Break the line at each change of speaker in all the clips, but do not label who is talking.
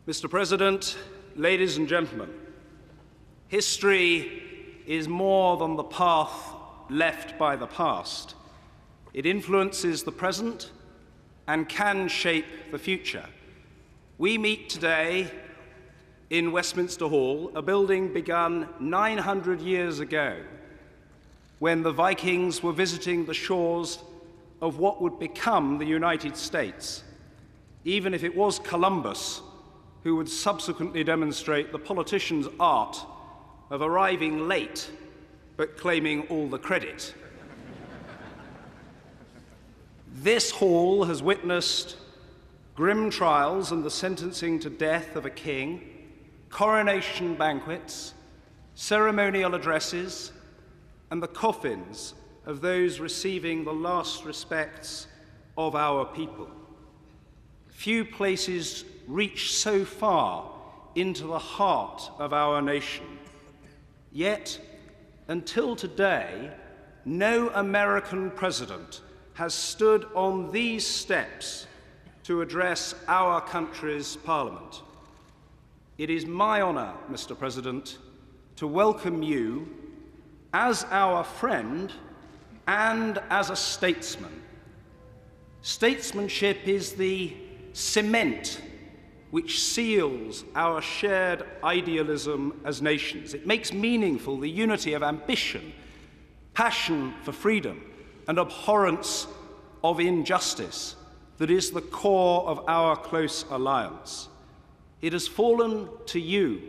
Mr. President, ladies and gentlemen, history is more than the path left by the past. It influences the present and can shape the future. We meet today in Westminster Hall, a building begun 900 years ago when the Vikings were visiting the shores of what would become the United States, even if it was Columbus who would subsequently demonstrate the politician's art of arriving late but claiming all the credit. This hall has witnessed grim trials and the sentencing to death of a king, coronation banquets, ceremonial addresses, and the coffins of those receiving the last respects of our people. Few places reach so far into the heart of our nation. Yet, until today, no American president has stood on these steps to address our country's parliament. It is my honor, Mr. President, to welcome you as our friend and as a statesman. Statesmanship is the cement which seals our shared idealism as nations. It makes meaningful the unity of ambition, passion for freedom, and abhorrence of injustice that is the core of our close alliance. It has fallen to you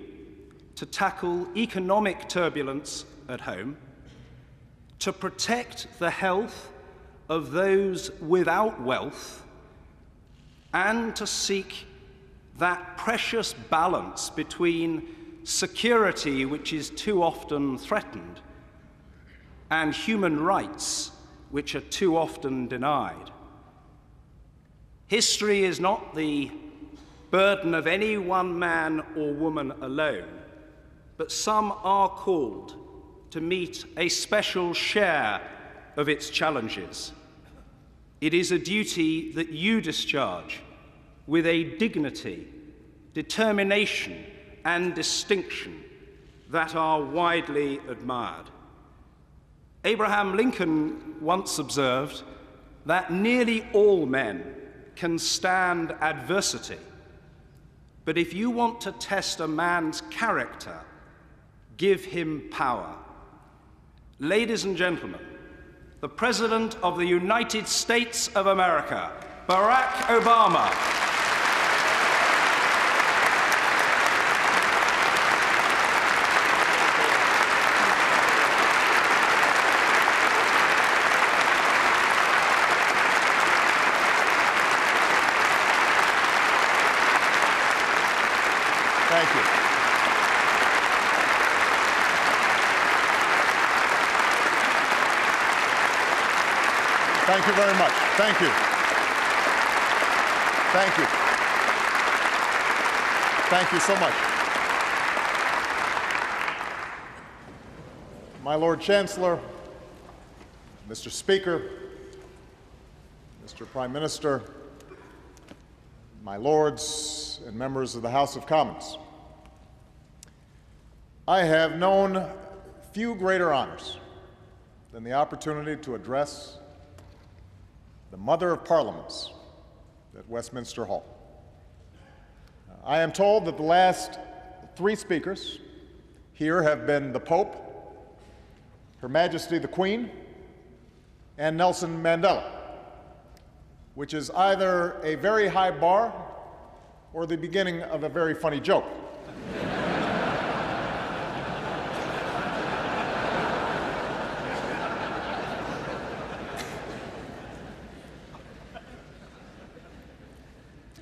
to tackle economic turbulence at home, to protect the health of those without wealth, and to seek that precious balance between security, which is too often threatened, and human rights, which are too often denied. History is not the burden of any one man or woman alone, but some are called to meet a special share of its challenges. It is a duty that you discharge with a dignity, determination, and distinction that are widely admired. Abraham Lincoln once observed that nearly all men can stand adversity, but if you want to test a man's character, give him power. Ladies and gentlemen, the President of the United States of America, Barack Obama.
Thank you. Thank you very much. Thank you. Thank you. Thank you so much. My Lord Chancellor, Mr. Speaker, Mr. Prime Minister, my lords and members of the House of Commons, I have known few greater honors than the opportunity to address the Mother of Parliaments at Westminster Hall. I am told that the last three speakers here have been the Pope, Her Majesty the Queen, and Nelson Mandela, which is either a very high bar or the beginning of a very funny joke.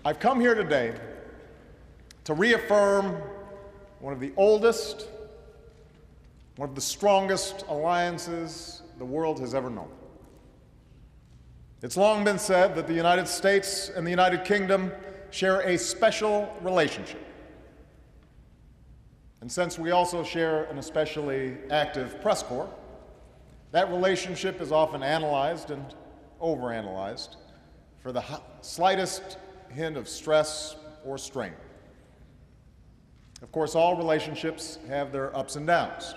I've come here today to reaffirm one of the oldest, one of the strongest alliances the world has ever known. It's long been said that the United States and the United Kingdom share a special relationship. And since we also share an especially active press corps, that relationship is often analyzed and overanalyzed for the slightest hint of stress or strain. Of course, all relationships have their ups and downs.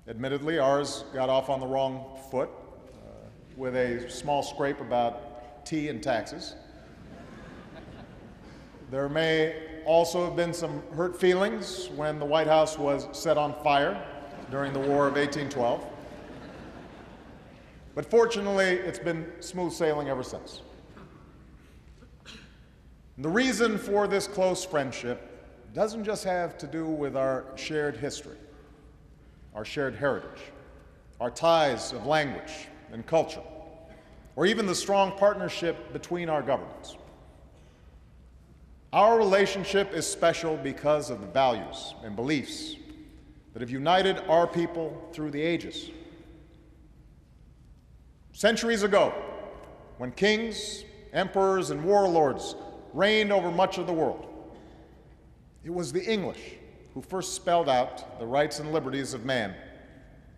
Admittedly, ours got off on the wrong foot with a small scrape about tea and taxes. There may also have been some hurt feelings when the White House was set on fire during the War of 1812. But fortunately, it's been smooth sailing ever since. And the reason for this close friendship doesn't just have to do with our shared history, our shared heritage, our ties of language and culture, or even the strong partnership between our governments. Our relationship is special because of the values and beliefs that have united our people through the ages. Centuries ago, when kings, emperors, and warlords reigned over much of the world, it was the English who first spelled out the rights and liberties of man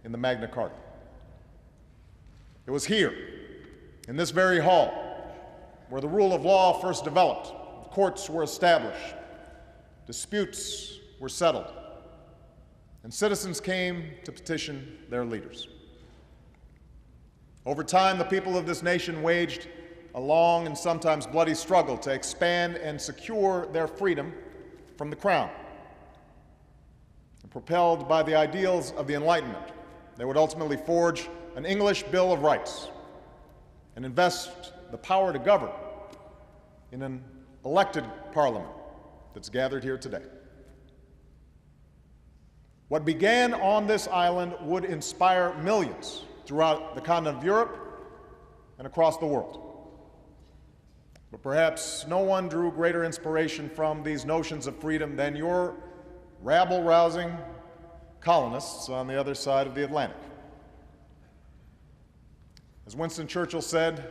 in the Magna Carta. It was here, in this very hall, where the rule of law first developed, courts were established, disputes were settled, and citizens came to petition their leaders. Over time, the people of this nation waged a long and sometimes bloody struggle to expand and secure their freedom from the crown. And propelled by the ideals of the Enlightenment, they would ultimately forge an English Bill of Rights and invest the power to govern in an elected parliament that's gathered here today. What began on this island would inspire millions throughout the continent of Europe and across the world. But perhaps no one drew greater inspiration from these notions of freedom than your rabble-rousing colonists on the other side of the Atlantic. As Winston Churchill said,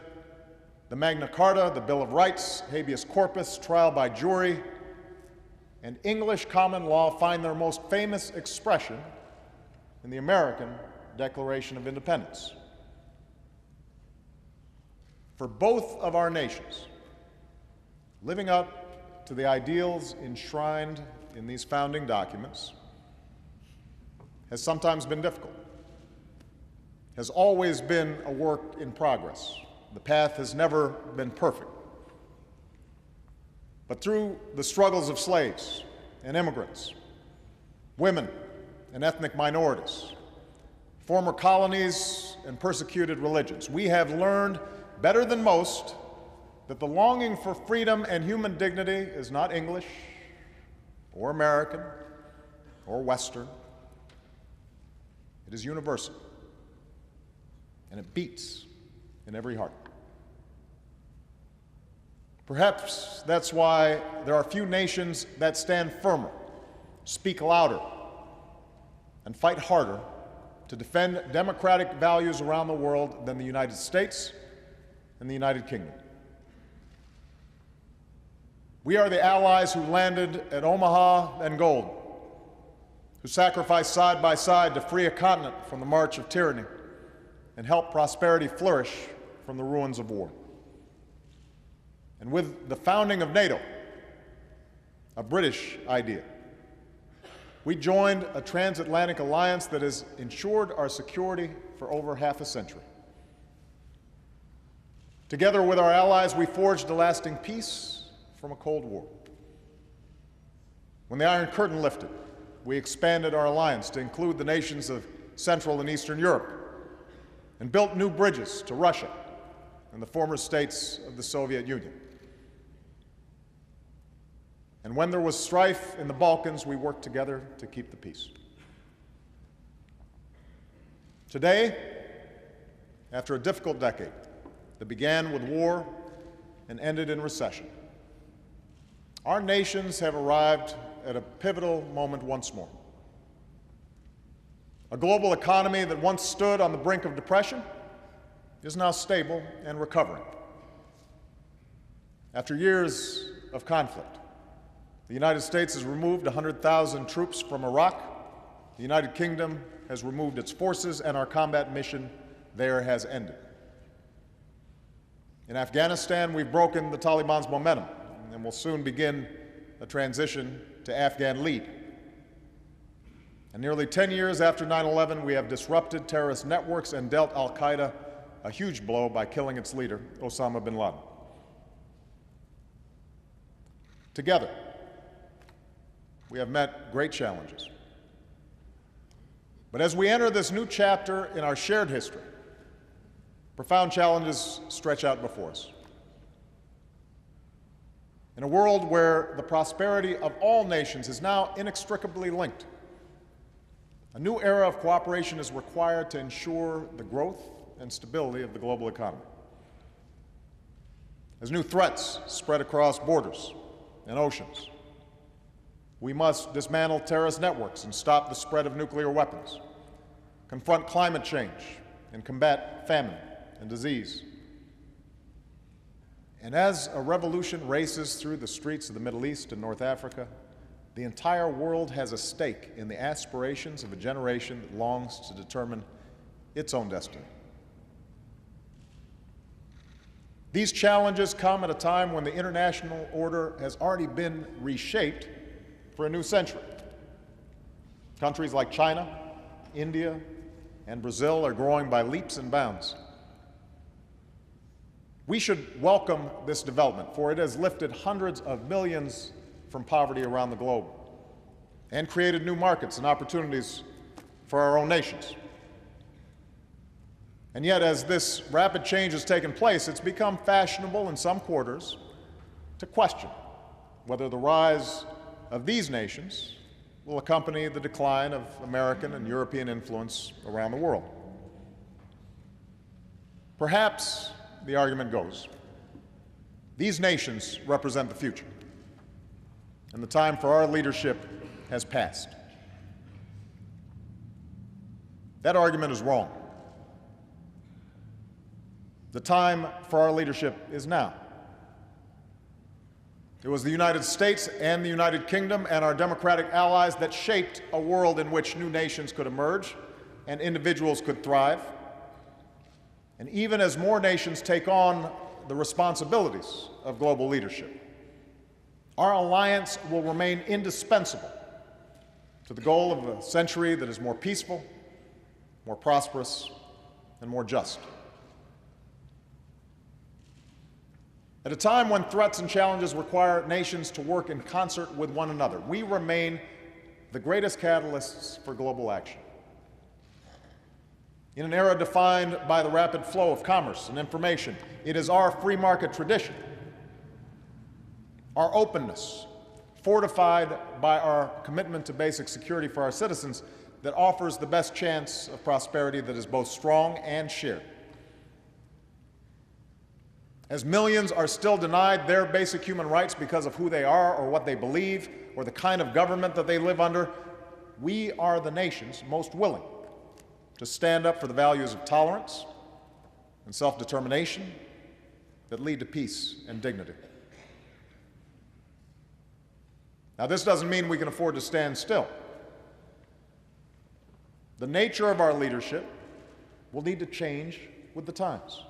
the Magna Carta, the Bill of Rights, habeas corpus, trial by jury, and English common law find their most famous expression in the American Declaration of Independence. For both of our nations, living up to the ideals enshrined in these founding documents has sometimes been difficult, has always been a work in progress. The path has never been perfect. But through the struggles of slaves and immigrants, women and ethnic minorities, former colonies and persecuted religions, we have learned better than most that the longing for freedom and human dignity is not English or American or Western. It is universal, and it beats in every heart. Perhaps that's why there are few nations that stand firmer, speak louder, and fight harder to defend democratic values around the world than the United States and the United Kingdom. We are the allies who landed at Omaha and Gold, who sacrificed side by side to free a continent from the march of tyranny and help prosperity flourish from the ruins of war. And with the founding of NATO, a British idea, we joined a transatlantic alliance that has ensured our security for over half a century. Together with our allies, we forged a lasting peace from a Cold War. When the Iron Curtain lifted, we expanded our alliance to include the nations of Central and Eastern Europe and built new bridges to Russia and the former states of the Soviet Union. And when there was strife in the Balkans, we worked together to keep the peace. Today, after a difficult decade that began with war and ended in recession, our nations have arrived at a pivotal moment once more. A global economy that once stood on the brink of depression is now stable and recovering. After years of conflict, the United States has removed 100,000 troops from Iraq. The United Kingdom has removed its forces, and our combat mission there has ended. In Afghanistan, we've broken the Taliban's momentum and will soon begin a transition to to Afghan lead. And nearly 10 years after 9/11, we have disrupted terrorist networks and dealt al-Qaeda a huge blow by killing its leader, Osama bin Laden. Together, we have met great challenges. But as we enter this new chapter in our shared history, profound challenges stretch out before us. In a world where the prosperity of all nations is now inextricably linked, a new era of cooperation is required to ensure the growth and stability of the global economy. As new threats spread across borders and oceans, we must dismantle terrorist networks and stop the spread of nuclear weapons, confront climate change, and combat famine and disease. And as a revolution races through the streets of the Middle East and North Africa, the entire world has a stake in the aspirations of a generation that longs to determine its own destiny. These challenges come at a time when the international order has already been reshaped for a new century. Countries like China, India, and Brazil are growing by leaps and bounds. We should welcome this development, for it has lifted hundreds of millions from poverty around the globe and created new markets and opportunities for our own nations. And yet, as this rapid change has taken place, it's become fashionable in some quarters to question whether the rise of these nations will accompany the decline of American and European influence around the world. Perhaps, the argument goes, these nations represent the future, and the time for our leadership has passed. That argument is wrong. The time for our leadership is now. It was the United States and the United Kingdom and our democratic allies that shaped a world in which new nations could emerge and individuals could thrive. And even as more nations take on the responsibilities of global leadership, our alliance will remain indispensable to the goal of a century that is more peaceful, more prosperous, and more just. At a time when threats and challenges require nations to work in concert with one another, we remain the greatest catalysts for global action. In an era defined by the rapid flow of commerce and information, it is our free market tradition, our openness, fortified by our commitment to basic security for our citizens, that offers the best chance of prosperity that is both strong and shared. As millions are still denied their basic human rights because of who they are or what they believe or the kind of government that they live under, we are the nations most willing to stand up for the values of tolerance and self-determination that lead to peace and dignity. Now, this doesn't mean we can afford to stand still. The nature of our leadership will need to change with the times.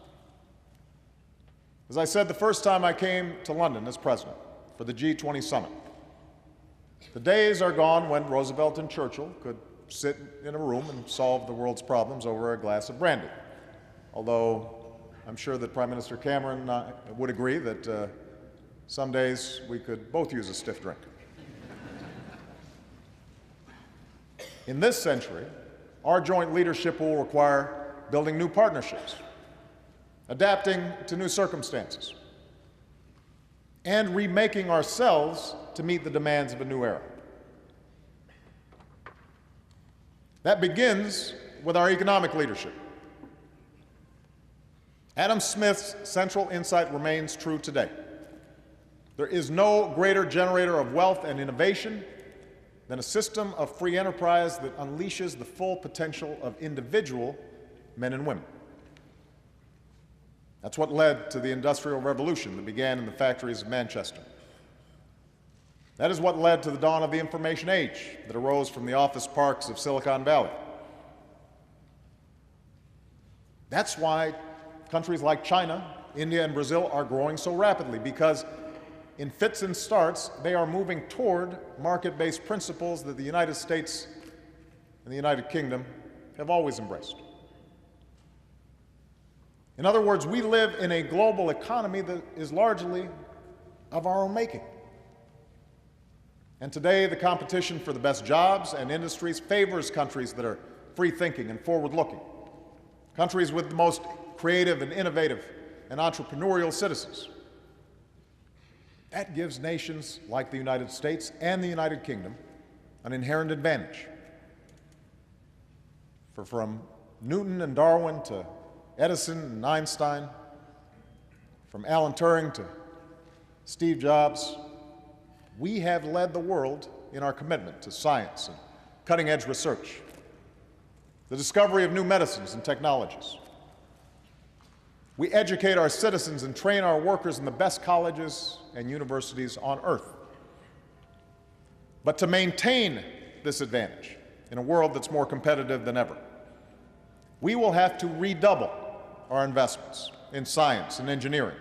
As I said the first time I came to London as president for the G20 summit, the days are gone when Roosevelt and Churchill could sit in a room and solve the world's problems over a glass of brandy. Although I'm sure that Prime Minister Cameron would agree that some days we could both use a stiff drink. In this century, our joint leadership will require building new partnerships, adapting to new circumstances, and remaking ourselves to meet the demands of a new era. That begins with our economic leadership. Adam Smith's central insight remains true today. There is no greater generator of wealth and innovation than a system of free enterprise that unleashes the full potential of individual men and women. That's what led to the Industrial Revolution that began in the factories of Manchester. That is what led to the dawn of the information age that arose from the office parks of Silicon Valley. That's why countries like China, India, and Brazil are growing so rapidly, because in fits and starts, they are moving toward market-based principles that the United States and the United Kingdom have always embraced. In other words, we live in a global economy that is largely of our own making. And today, the competition for the best jobs and industries favors countries that are free-thinking and forward-looking, countries with the most creative and innovative and entrepreneurial citizens. That gives nations like the United States and the United Kingdom an inherent advantage. For from Newton and Darwin to Edison and Einstein, from Alan Turing to Steve Jobs, we have led the world in our commitment to science and cutting-edge research, the discovery of new medicines and technologies. We educate our citizens and train our workers in the best colleges and universities on earth. But to maintain this advantage in a world that's more competitive than ever, we will have to redouble our investments in science and engineering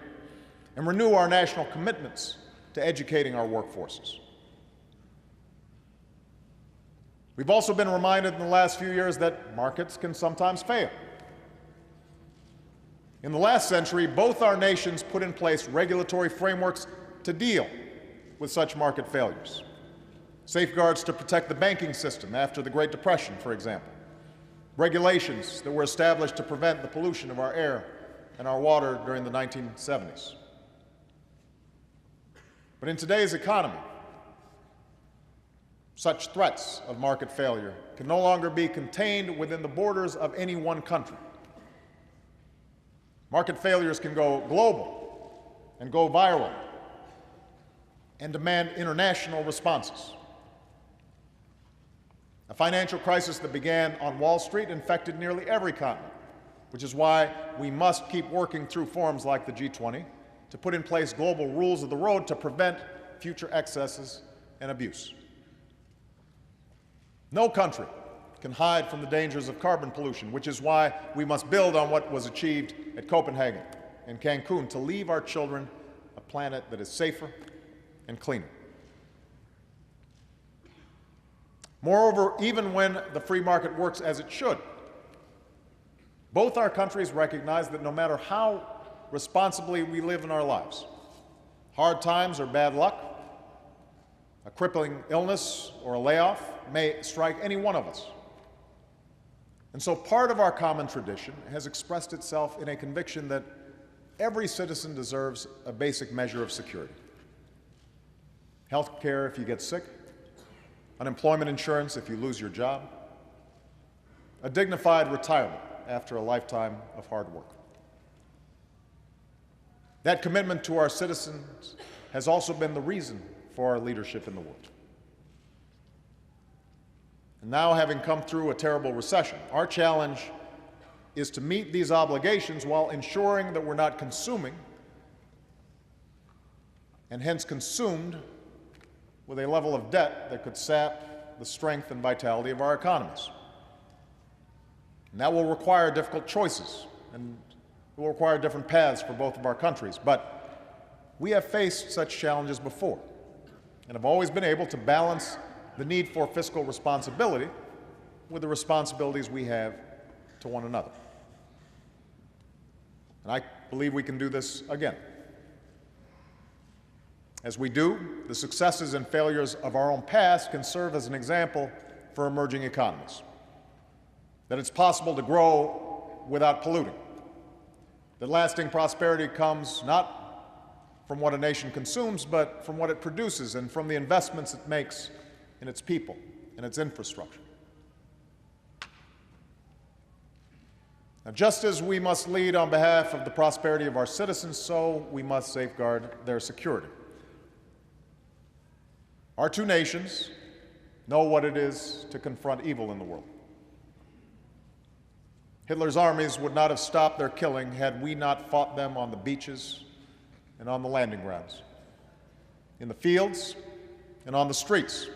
and renew our national commitments to educating our workforces. We've also been reminded in the last few years that markets can sometimes fail. In the last century, both our nations put in place regulatory frameworks to deal with such market failures. Safeguards to protect the banking system after the Great Depression, for example. Regulations that were established to prevent the pollution of our air and our water during the 1970s. But in today's economy, such threats of market failure can no longer be contained within the borders of any one country. Market failures can go global and go viral and demand international responses. A financial crisis that began on Wall Street infected nearly every continent, which is why we must keep working through forums like the G20 to put in place global rules of the road to prevent future excesses and abuse. No country can hide from the dangers of carbon pollution, which is why we must build on what was achieved at Copenhagen and Cancun to leave our children a planet that is safer and cleaner. Moreover, even when the free market works as it should, both our countries recognize that no matter how responsibly we live in our lives, hard times or bad luck, a crippling illness or a layoff may strike any one of us. And so part of our common tradition has expressed itself in a conviction that every citizen deserves a basic measure of security. Health care if you get sick, unemployment insurance if you lose your job, a dignified retirement after a lifetime of hard work. That commitment to our citizens has also been the reason for our leadership in the world. And now, having come through a terrible recession, our challenge is to meet these obligations while ensuring that we're not consuming and hence consumed with a level of debt that could sap the strength and vitality of our economies. And that will require difficult choices, and it will require different paths for both of our countries. But we have faced such challenges before and have always been able to balance the need for fiscal responsibility with the responsibilities we have to one another. And I believe we can do this again. As we do, the successes and failures of our own past can serve as an example for emerging economies. That it's possible to grow without polluting. That lasting prosperity comes not from what a nation consumes, but from what it produces and from the investments it makes in its people and its infrastructure. Now, just as we must lead on behalf of the prosperity of our citizens, so we must safeguard their security. Our two nations know what it is to confront evil in the world. Hitler's armies would not have stopped their killing had we not fought them on the beaches and on the landing grounds, in the fields and on the streets.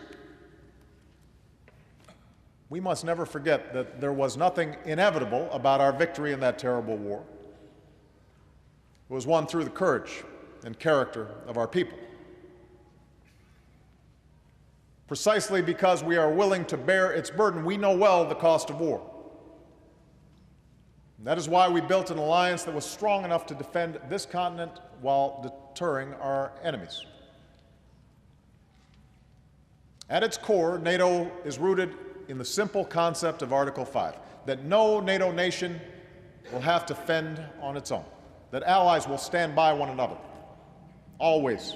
We must never forget that there was nothing inevitable about our victory in that terrible war. It was won through the courage and character of our people. Precisely because we are willing to bear its burden, we know well the cost of war. And that is why we built an alliance that was strong enough to defend this continent while deterring our enemies. At its core, NATO is rooted in the simple concept of Article 5, that no NATO nation will have to fend on its own, that allies will stand by one another, always.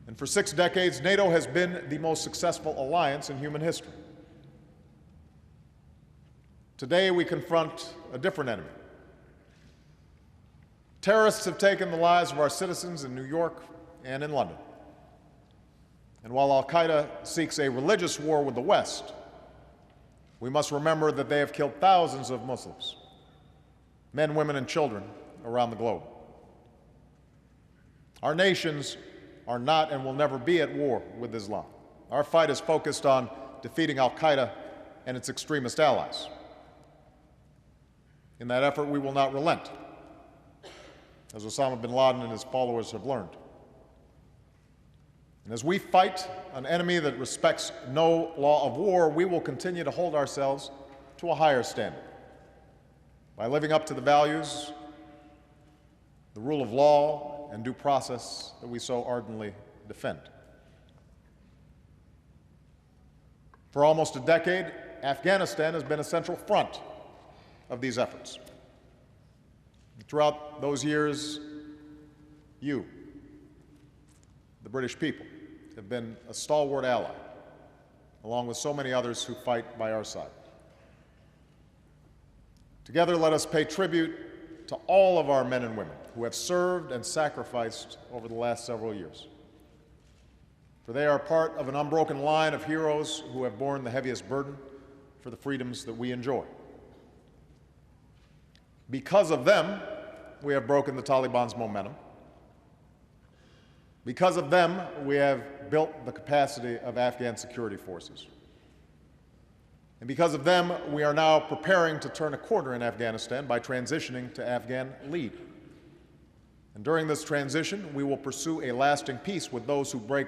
And for 6 decades, NATO has been the most successful alliance in human history. Today, we confront a different enemy. Terrorists have taken the lives of our citizens in New York and in London. And while al-Qaeda seeks a religious war with the West, we must remember that they have killed thousands of Muslims, men, women, and children around the globe. Our nations are not and will never be at war with Islam. Our fight is focused on defeating al-Qaeda and its extremist allies. In that effort, we will not relent, as Osama bin Laden and his followers have learned. And as we fight an enemy that respects no law of war, we will continue to hold ourselves to a higher standard by living up to the values, the rule of law, and due process that we so ardently defend. For almost a decade, Afghanistan has been a central front of these efforts. Throughout those years, you, the British people, have been a stalwart ally, along with so many others who fight by our side. Together, let us pay tribute to all of our men and women who have served and sacrificed over the last several years. For they are part of an unbroken line of heroes who have borne the heaviest burden for the freedoms that we enjoy. Because of them, we have broken the Taliban's momentum. Because of them, we have built the capacity of Afghan security forces. And because of them, we are now preparing to turn a corner in Afghanistan by transitioning to Afghan lead. And during this transition, we will pursue a lasting peace with those who break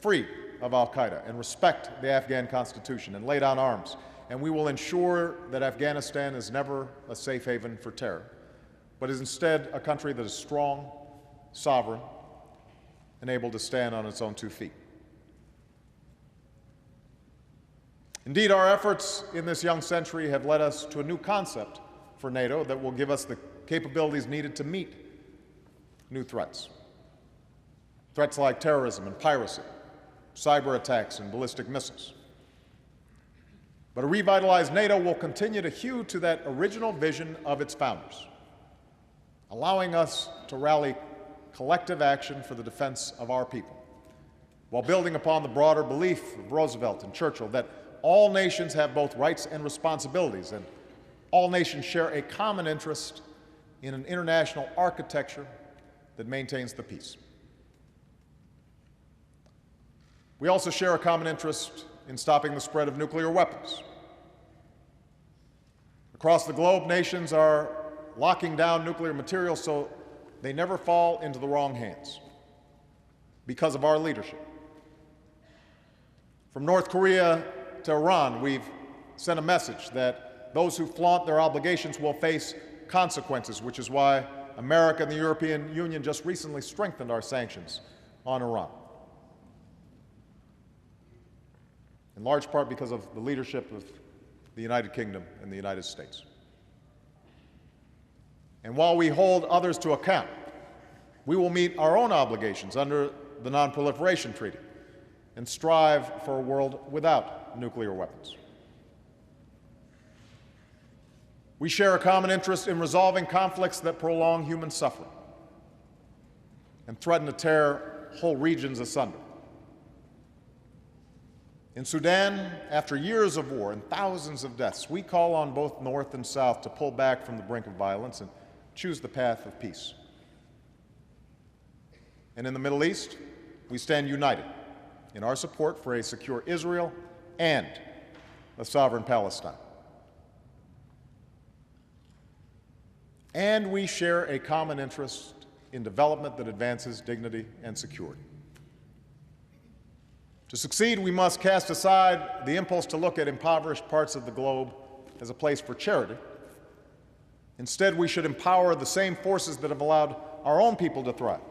free of al-Qaeda and respect the Afghan constitution and lay down arms. And we will ensure that Afghanistan is never a safe haven for terror, but is instead a country that is strong, sovereign, and able to stand on its own 2 feet. Indeed, our efforts in this young century have led us to a new concept for NATO that will give us the capabilities needed to meet new threats. Threats like terrorism and piracy, cyber attacks and ballistic missiles. But a revitalized NATO will continue to hew to that original vision of its founders, allowing us to rally collective action for the defense of our people, while building upon the broader belief of Roosevelt and Churchill that all nations have both rights and responsibilities, and all nations share a common interest in an international architecture that maintains the peace. We also share a common interest in stopping the spread of nuclear weapons. Across the globe, nations are locking down nuclear materials so they never fall into the wrong hands because of our leadership. From North Korea to Iran, we've sent a message that those who flaunt their obligations will face consequences, which is why America and the European Union just recently strengthened our sanctions on Iran, in large part because of the leadership of the United Kingdom and the United States. And while we hold others to account, we will meet our own obligations under the Non-Proliferation Treaty and strive for a world without nuclear weapons. We share a common interest in resolving conflicts that prolong human suffering and threaten to tear whole regions asunder. In Sudan, after years of war and thousands of deaths, we call on both North and South to pull back from the brink of violence and choose the path of peace. And in the Middle East, we stand united in our support for a secure Israel and a sovereign Palestine. And we share a common interest in development that advances dignity and security. To succeed, we must cast aside the impulse to look at impoverished parts of the globe as a place for charity. Instead, we should empower the same forces that have allowed our own people to thrive.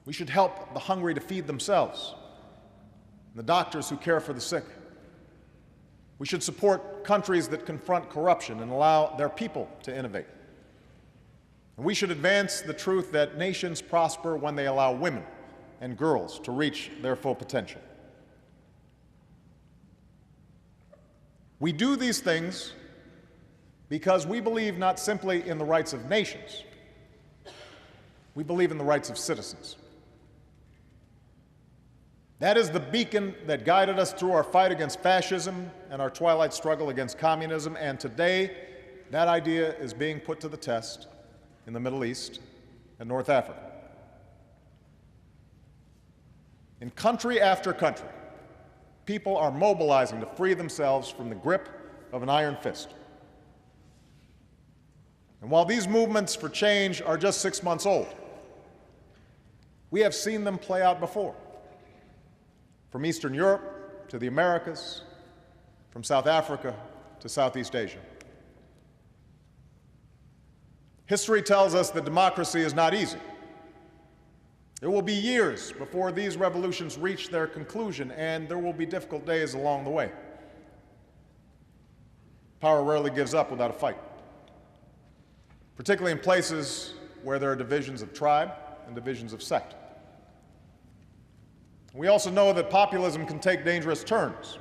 We should help the hungry to feed themselves, and the doctors who care for the sick. We should support countries that confront corruption and allow their people to innovate. And we should advance the truth that nations prosper when they allow women and girls to reach their full potential. We do these things because we believe not simply in the rights of nations, we believe in the rights of citizens. That is the beacon that guided us through our fight against fascism and our twilight struggle against communism, and today that idea is being put to the test in the Middle East and North Africa. In country after country, people are mobilizing to free themselves from the grip of an iron fist. And while these movements for change are just 6 months old, we have seen them play out before. From Eastern Europe to the Americas, from South Africa to Southeast Asia. History tells us that democracy is not easy. It will be years before these revolutions reach their conclusion, and there will be difficult days along the way. Power rarely gives up without a fight, particularly in places where there are divisions of tribe and divisions of sect. We also know that populism can take dangerous turns,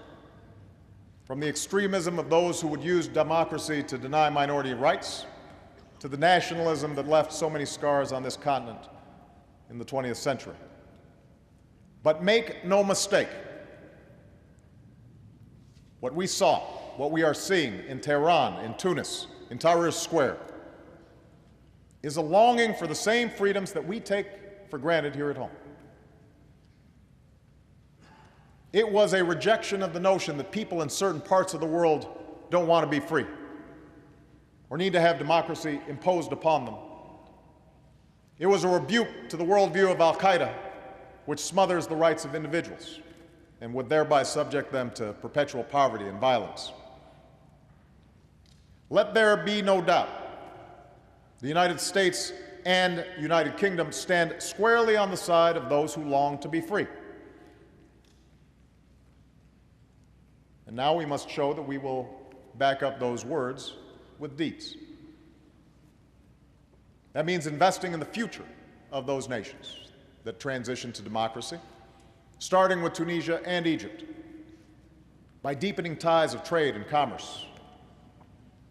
from the extremism of those who would use democracy to deny minority rights, to the nationalism that left so many scars on this continent in the 20th century. But make no mistake, what we saw, what we are seeing in Tehran, in Tunis, in Tahrir Square, is a longing for the same freedoms that we take for granted here at home. It was a rejection of the notion that people in certain parts of the world don't want to be free or need to have democracy imposed upon them. It was a rebuke to the worldview of Al-Qaeda, which smothers the rights of individuals and would thereby subject them to perpetual poverty and violence. Let there be no doubt, the United States and United Kingdom stand squarely on the side of those who long to be free. And now we must show that we will back up those words with deeds. That means investing in the future of those nations that transition to democracy, starting with Tunisia and Egypt, by deepening ties of trade and commerce,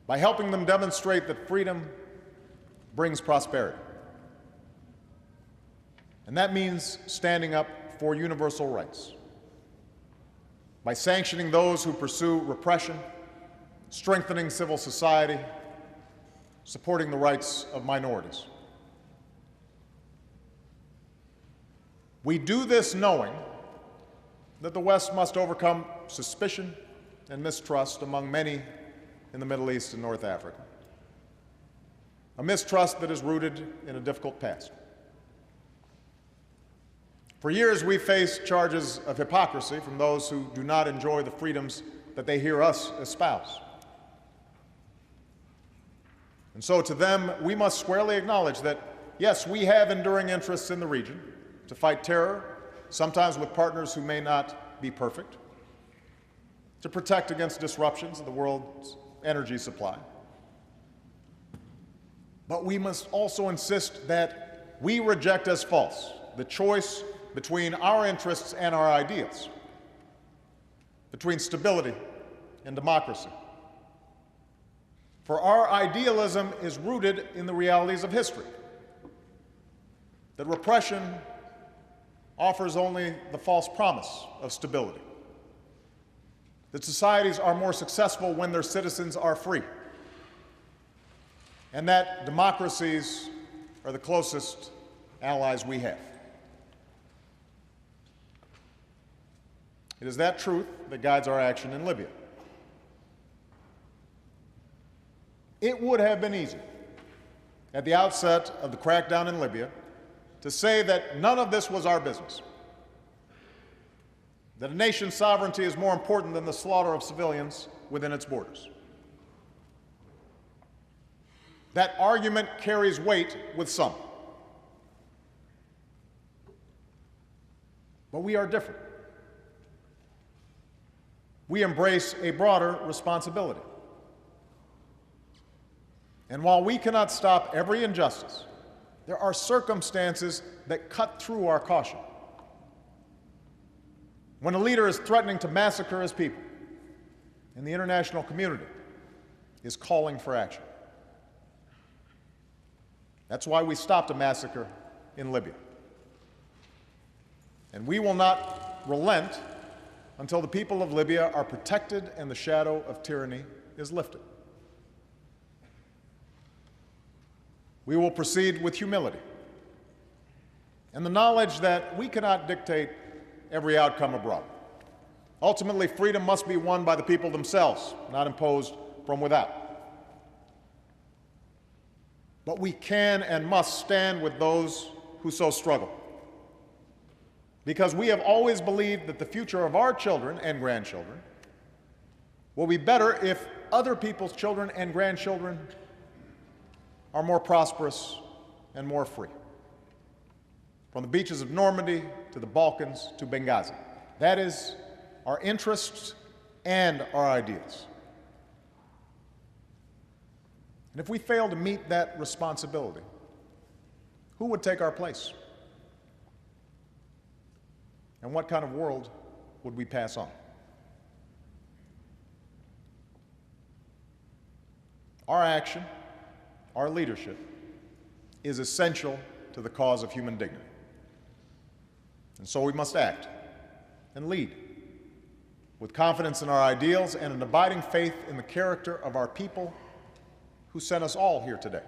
by helping them demonstrate that freedom brings prosperity. And that means standing up for universal rights, by sanctioning those who pursue repression, strengthening civil society, supporting the rights of minorities. We do this knowing that the West must overcome suspicion and mistrust among many in the Middle East and North Africa, a mistrust that is rooted in a difficult past. For years, we've faced charges of hypocrisy from those who do not enjoy the freedoms that they hear us espouse. And so to them, we must squarely acknowledge that, yes, we have enduring interests in the region to fight terror, sometimes with partners who may not be perfect, to protect against disruptions of the world's energy supply. But we must also insist that we reject as false the choice between our interests and our ideals, between stability and democracy. For our idealism is rooted in the realities of history, that repression offers only the false promise of stability, that societies are more successful when their citizens are free, and that democracies are the closest allies we have. It is that truth that guides our action in Libya. It would have been easy, at the outset of the crackdown in Libya, to say that none of this was our business, that a nation's sovereignty is more important than the slaughter of civilians within its borders. That argument carries weight with some. But we are different. We embrace a broader responsibility. And while we cannot stop every injustice, there are circumstances that cut through our caution. When a leader is threatening to massacre his people, and the international community is calling for action. That's why we stopped a massacre in Libya. And we will not relent until the people of Libya are protected and the shadow of tyranny is lifted. We will proceed with humility and the knowledge that we cannot dictate every outcome abroad. Ultimately, freedom must be won by the people themselves, not imposed from without. But we can and must stand with those who so struggle, because we have always believed that the future of our children and grandchildren will be better if other people's children and grandchildren are more prosperous and more free. From the beaches of Normandy to the Balkans to Benghazi. That is our interests and our ideals. And if we fail to meet that responsibility, who would take our place? And what kind of world would we pass on? Our action, our leadership, is essential to the cause of human dignity. And so we must act and lead with confidence in our ideals and an abiding faith in the character of our people who sent us all here today.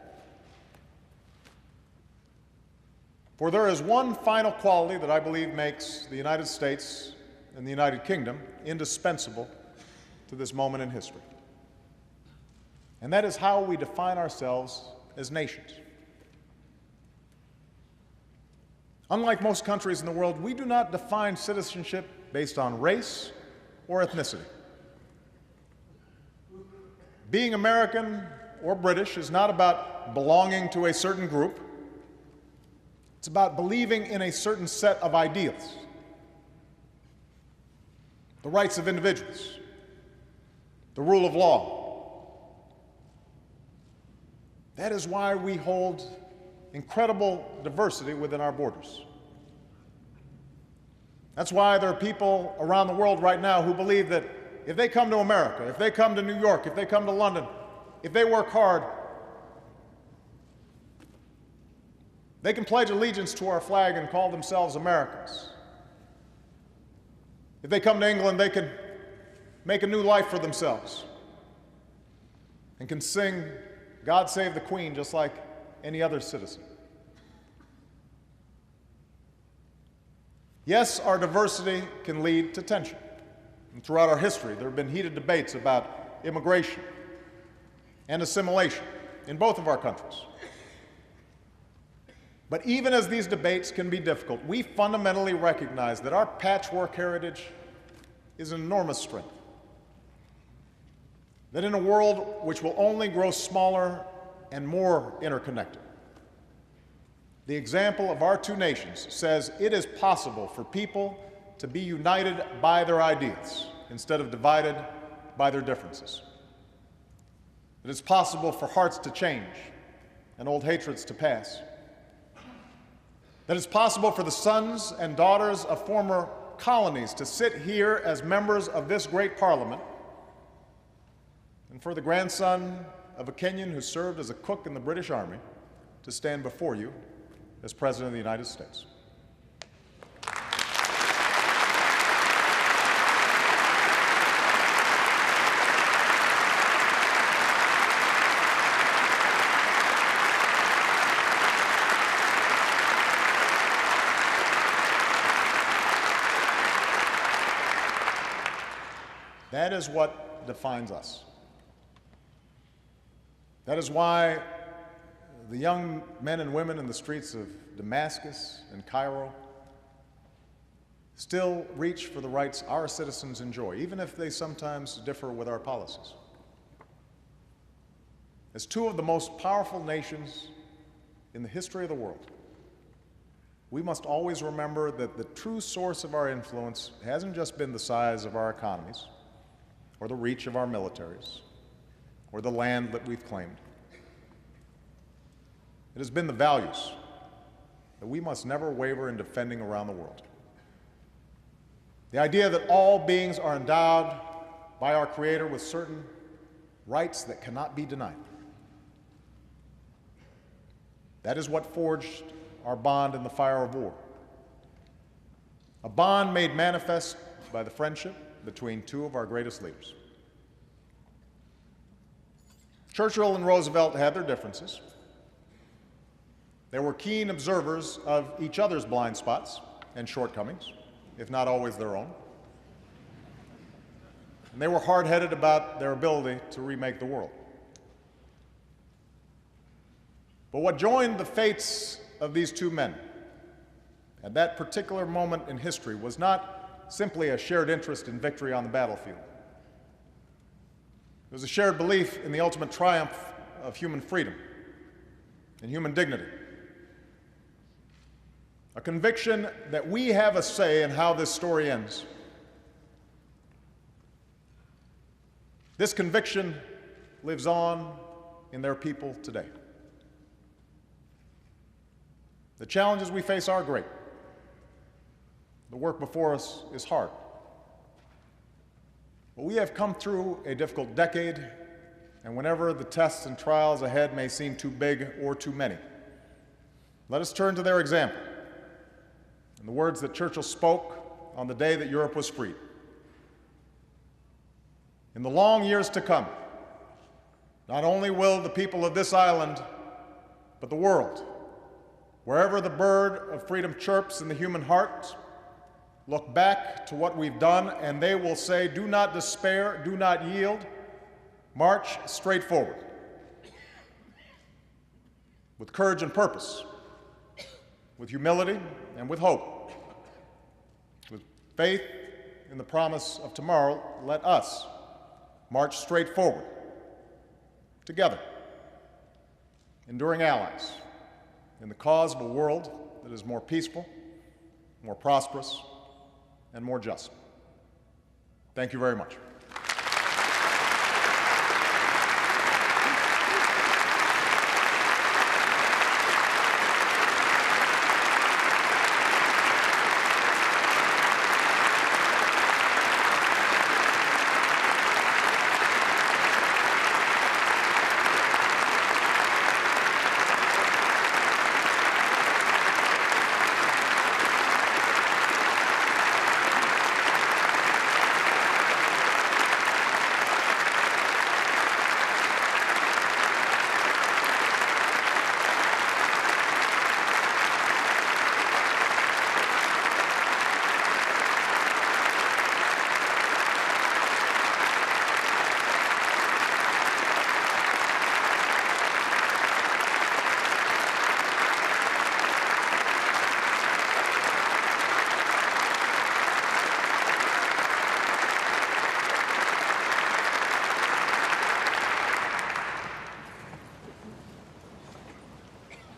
For there is one final quality that I believe makes the United States and the United Kingdom indispensable to this moment in history. And that is how we define ourselves as nations. Unlike most countries in the world, we do not define citizenship based on race or ethnicity. Being American or British is not about belonging to a certain group. It's about believing in a certain set of ideals. The rights of individuals, the rule of law. That is why we hold incredible diversity within our borders. That's why there are people around the world right now who believe that if they come to America, if they come to New York, if they come to London, if they work hard, they can pledge allegiance to our flag and call themselves Americans. If they come to England, they can make a new life for themselves and can sing God Save the Queen just like any other citizen. Yes, our diversity can lead to tension. And throughout our history, there have been heated debates about immigration and assimilation in both of our countries. But even as these debates can be difficult, we fundamentally recognize that our patchwork heritage is an enormous strength. That in a world which will only grow smaller and more interconnected, the example of our two nations says it is possible for people to be united by their ideals instead of divided by their differences. It is possible for hearts to change and old hatreds to pass. That it's possible for the sons and daughters of former colonies to sit here as members of this great parliament, and for the grandson of a Kenyan who served as a cook in the British Army to stand before you as President of the United States. That is what defines us. That is why the young men and women in the streets of Damascus and Cairo still reach for the rights our citizens enjoy, even if they sometimes differ with our policies. As two of the most powerful nations in the history of the world, we must always remember that the true source of our influence hasn't just been the size of our economies, or the reach of our militaries, or the land that we've claimed. It has been the values that we must never waver in defending around the world. The idea that all beings are endowed by our Creator with certain rights that cannot be denied. That is what forged our bond in the fire of war. A bond made manifest by the friendship between two of our greatest leaders. Churchill and Roosevelt had their differences. They were keen observers of each other's blind spots and shortcomings, if not always their own. And they were hard-headed about their ability to remake the world. But what joined the fates of these two men at that particular moment in history was not simply a shared interest in victory on the battlefield. It was a shared belief in the ultimate triumph of human freedom and human dignity. A conviction that we have a say in how this story ends. This conviction lives on in their people today. The challenges we face are great. The work before us is hard. But we have come through a difficult decade, and whenever the tests and trials ahead may seem too big or too many, let us turn to their example and the words that Churchill spoke on the day that Europe was freed. In the long years to come, not only will the people of this island, but the world, wherever the bird of freedom chirps in the human heart, look back to what we've done, and they will say, do not despair, do not yield, march straight forward. With courage and purpose, with humility and with hope, with faith in the promise of tomorrow, let us march straight forward, together, enduring allies, in the cause of a world that is more peaceful, more prosperous, and more just. Thank you very much.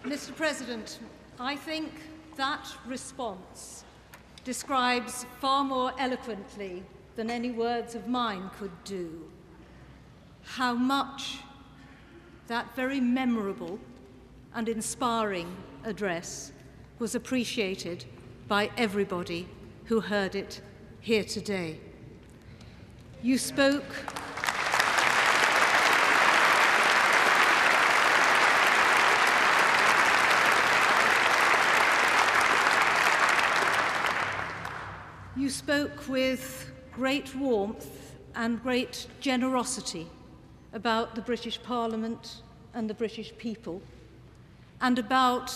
Mr. President, I think that response describes far more eloquently than any words of mine could do how much that very memorable and inspiring address was appreciated by everybody who heard it here today. You spoke with great warmth and great generosity about the British Parliament and the British people, and about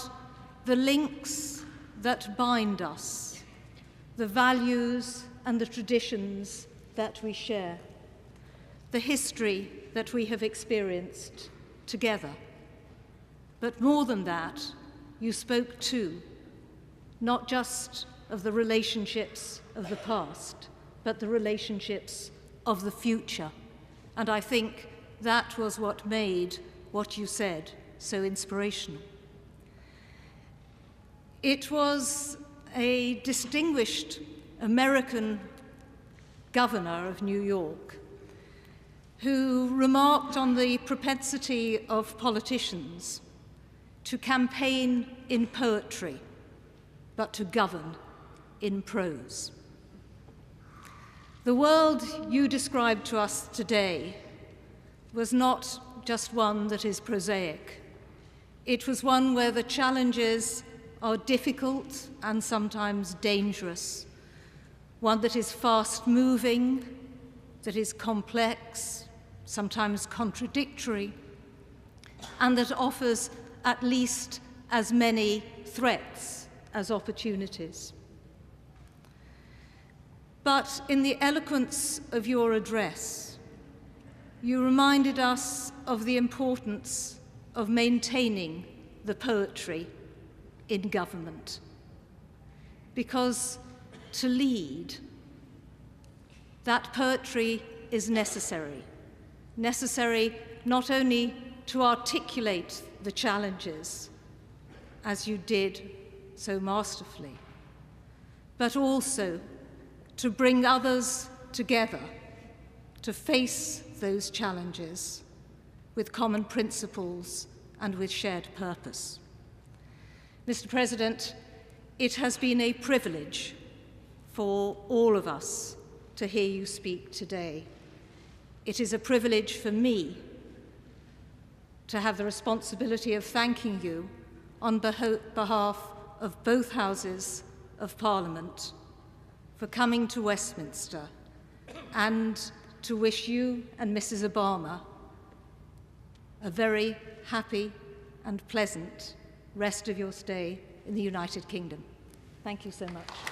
the links that bind us, the values and the traditions that we share, the history that we have experienced together. But more than that, you spoke too, not just of the relationships of the past, but the relationships of the future. And I think that was what made what you said so inspirational. It was a distinguished American governor of New York who remarked on the propensity of politicians to campaign in poetry, but to govern in prose. The world you described to us today was not just one that is prosaic. It was one where the challenges are difficult and sometimes dangerous, one that is fast-moving, that is complex, sometimes contradictory, and that offers at least as many threats as opportunities. But in the eloquence of your address, you reminded us of the importance of maintaining the poetry in government. Because to lead, that poetry is necessary. Necessary not only to articulate the challenges, as you did so masterfully, but also to bring others together to face those challenges with common principles and with shared purpose. Mr. President, it has been a privilege for all of us to hear you speak today. It is a privilege for me to have the responsibility of thanking you on behalf of both Houses of Parliament for coming to Westminster and to wish you and Mrs. Obama a very happy and pleasant rest of your stay in the United Kingdom. Thank you so much.